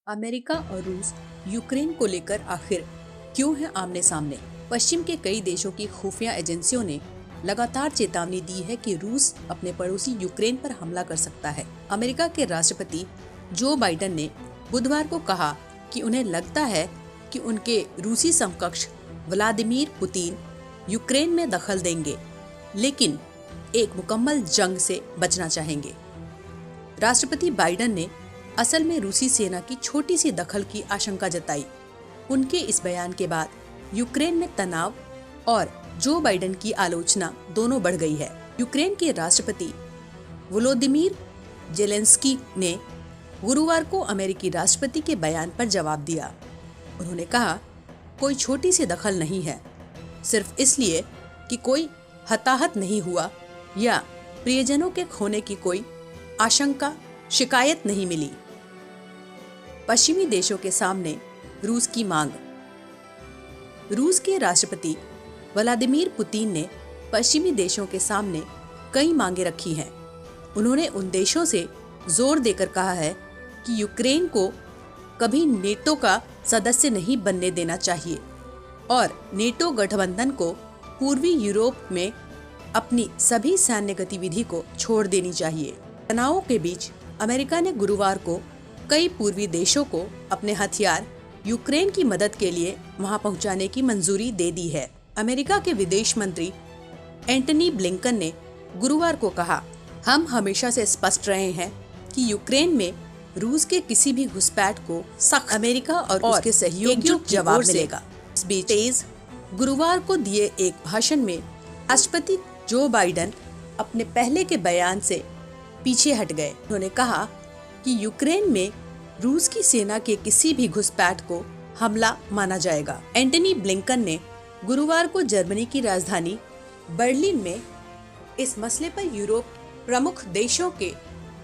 America और रूस Ukraine को लेकर आखिर क्यों है आमने सामने। पश्चिम के कई देशों की खुफिया एजेंसियों ने लगातार चेतावनी दी है कि रूस अपने पड़ोसी यूक्रेन पर हमला कर सकता है। अमेरिका के राष्ट्रपति जो बाइडेन ने बुधवार को कहा कि उन्हें लगता है कि उनके रूसी समकक्ष व्लादिमीर पुतिन यूक्रेन में दखल देंगे, लेकिन एक मुकम्मल जंग से बचना चाहेंगे। राष्ट्रपति बाइडेन ने असल में रूसी सेना की छोटी सी दखल की आशंका जताई। उनके इस बयान के बाद यूक्रेन में तनाव और जो बाइडेन की आलोचना दोनों बढ़ गई है। यूक्रेन के राष्ट्रपति वोलोदिमीर जेलेंस्की ने गुरुवार को अमेरिकी राष्ट्रपति के बयान पर जवाब दिया। उन्होंने कहा, कोई छोटी सी दखल नहीं है, सिर्फ इसलिए कि कोई हताहत नहीं हुआ या प्रियजनों के खोने की कोई शिकायत नहीं मिली। पश्चिमी देशों के सामने रूस की मांग। रूस के राष्ट्रपति व्लादिमीर पुतिन ने पश्चिमी देशों के सामने कई मांगे रखी हैं। उन्होंने उन देशों से जोर देकर कहा है कि यूक्रेन को कभी नेटो का सदस्य नहीं बनने देना चाहिए और नेटो गठबंधन को पूर्वी यूरोप में अपनी सभी सैन्य गतिविधि को छोड़ देनी चाहिए। तनावों के बीच अमेरिका ने गुरुवार को कई पूर्वी देशों को अपने हथियार यूक्रेन की मदद के लिए वहां पहुंचाने की मंजूरी दे दी है। अमेरिका के विदेश मंत्री एंटनी ब्लिंकन ने गुरुवार को कहा, हम हमेशा से स्पष्ट रहे हैं कि यूक्रेन में रूस के किसी भी घुसपैठ को सख्त अमेरिका और उसके सहयोगियों जवाब मिलेगा। इस बीच तेज गुरुवार को दिए एक भाषण में राष्ट्रपति जो बाइडेन अपने पहले के बयान से पीछे हट गए। उन्होंने कहा कि यूक्रेन में रूस की सेना के किसी भी घुसपैठ को हमला माना जाएगा। एंटनी ब्लिंकन ने गुरुवार को जर्मनी की राजधानी बर्लिन में इस मसले पर यूरोप प्रमुख देशों के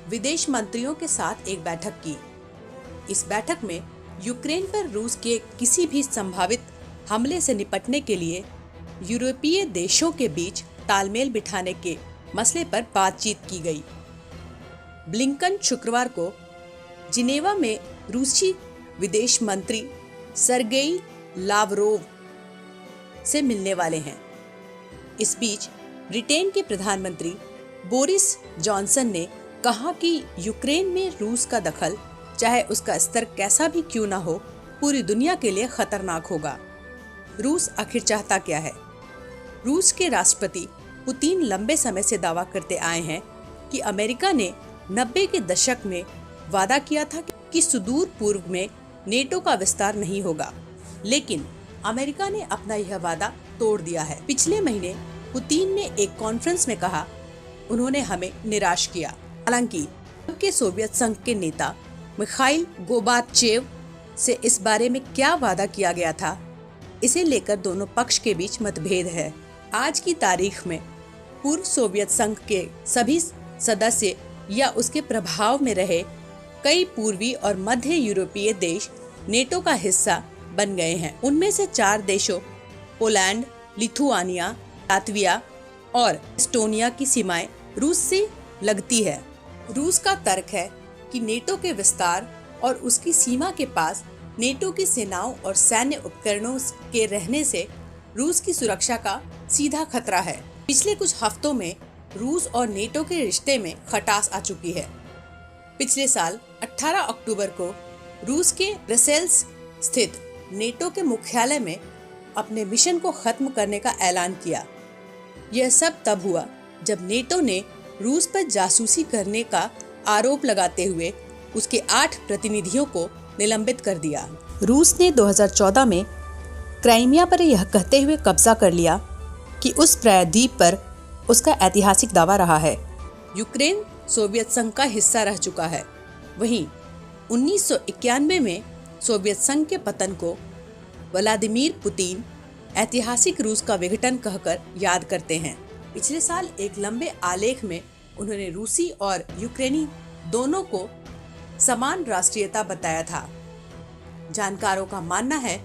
विदेश मंत्रियों के साथ एक बैठक की। इस बैठक में यूक्रेन पर रूस के किसी भी संभावित हमले से निपटने के लिए यूरोपीय देशों के बीच तालमेल बिठाने के मसले पर बातचीत की गई। ब्लिंकन शुक्रवार को जिनेवा में रूसी विदेश मंत्री सर्गेई लावरोव से मिलने वाले हैं। इस बीच ब्रिटेन के प्रधानमंत्री बोरिस जॉनसन ने कहा कि यूक्रेन में रूस का दखल, चाहे उसका स्तर कैसा भी क्यों ना हो, पूरी दुनिया के लिए खतरनाक होगा। रूस आखिर चाहता क्या है? रूस के राष्ट्रपति पुतिन लंबे समय से दावा करते आए हैं कि अमेरिका ने 90 के दशक में वादा किया था कि सुदूर पूर्व में नेटो का विस्तार नहीं होगा, लेकिन अमेरिका ने अपना यह वादा तोड़ दिया है। पिछले महीने पुतिन ने एक कॉन्फ्रेंस में कहा, उन्होंने हमें निराश किया। हालांकि के सोवियत संघ के नेता मिखाइल गोर्बाचेव से इस बारे में क्या वादा किया गया था, इसे लेकर दोनों पक्ष के बीच मतभेद है। आज की तारीख में पूर्व सोवियत संघ के सभी सदस्य या उसके प्रभाव में रहे कई पूर्वी और मध्य यूरोपीय देश नेटो का हिस्सा बन गए हैं। उनमें से 4 देशों पोलैंड, लिथुआनिया, लातविया और एस्टोनिया की सीमाएं रूस से लगती है। रूस का तर्क है कि नेटो के विस्तार और उसकी सीमा के पास नेटो की सेनाओं और सैन्य उपकरणों के रहने से रूस की सुरक्षा का सीधा खतरा है। पिछले कुछ हफ्तों में रूस और नेटो के रिश्ते में खटास आ चुकी है। पिछले साल 18 अक्टूबर को रूस के ब्रसेल्स स्थित नेटो के मुख्यालय में अपने मिशन को खत्म करने का ऐलान किया। यह सब तब हुआ जब नेटो ने रूस पर जासूसी करने का आरोप लगाते हुए उसके 8 प्रतिनिधियों को निलंबित कर दिया। रूस ने 2014 में क्राइमिया पर यह कहते हुए कब्जा कर लिया कि उस प्रायद्वीप पर उसका ऐतिहासिक दावा रहा है। यूक्रेन सोवियत संघ का हिस्सा रह चुका है। वहीं 1991 में सोवियत संघ के पतन को व्लादिमीर पुतिन ऐतिहासिक रूस का विघटन कहकर याद करते हैं। पिछले साल एक लंबे आलेख में उन्होंने रूसी और यूक्रेनी दोनों को समान राष्ट्रीयता बताया था। जानकारों का मानना है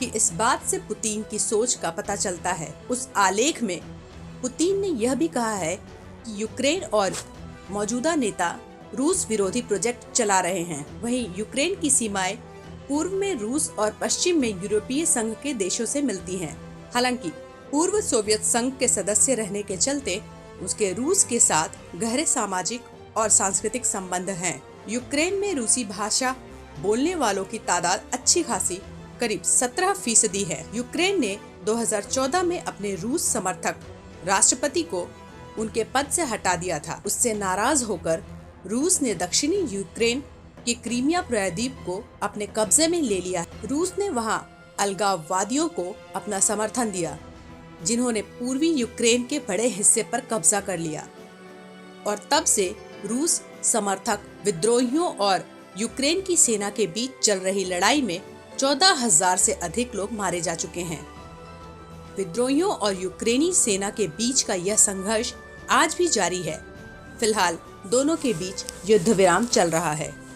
कि इस बात से पुतिन की सोच का पता चलता है। उस आलेख में पुतिन ने यह भी कहा है कि यूक्रेन और मौजूदा नेता रूस विरोधी प्रोजेक्ट चला रहे हैं। वहीं यूक्रेन की सीमाएं पूर्व में रूस और पश्चिम में यूरोपीय संघ के देशों से मिलती हैं। हालांकि पूर्व सोवियत संघ के सदस्य रहने के चलते उसके रूस के साथ गहरे सामाजिक और सांस्कृतिक संबंध हैं। यूक्रेन में रूसी भाषा बोलने वालों की तादाद अच्छी खासी करीब 17% है। यूक्रेन ने 2014 में अपने रूस समर्थक राष्ट्रपति को उनके पद से हटा दिया था। उससे नाराज होकर रूस ने दक्षिणी यूक्रेन के क्रीमिया प्रायद्वीप को अपने कब्जे में ले लिया। रूस ने वहां अलगाववादियों को अपना समर्थन दिया, जिन्होंने पूर्वी यूक्रेन के बड़े हिस्से पर कब्जा कर लिया, और तब से रूस समर्थक विद्रोहियों और यूक्रेन की सेना के बीच चल रही लड़ाई में 14,000 से अधिक लोग मारे जा चुके हैं। विद्रोहियों और यूक्रेनी सेना के बीच का यह संघर्ष आज भी जारी है। फिलहाल दोनों के बीच युद्ध विराम चल रहा है।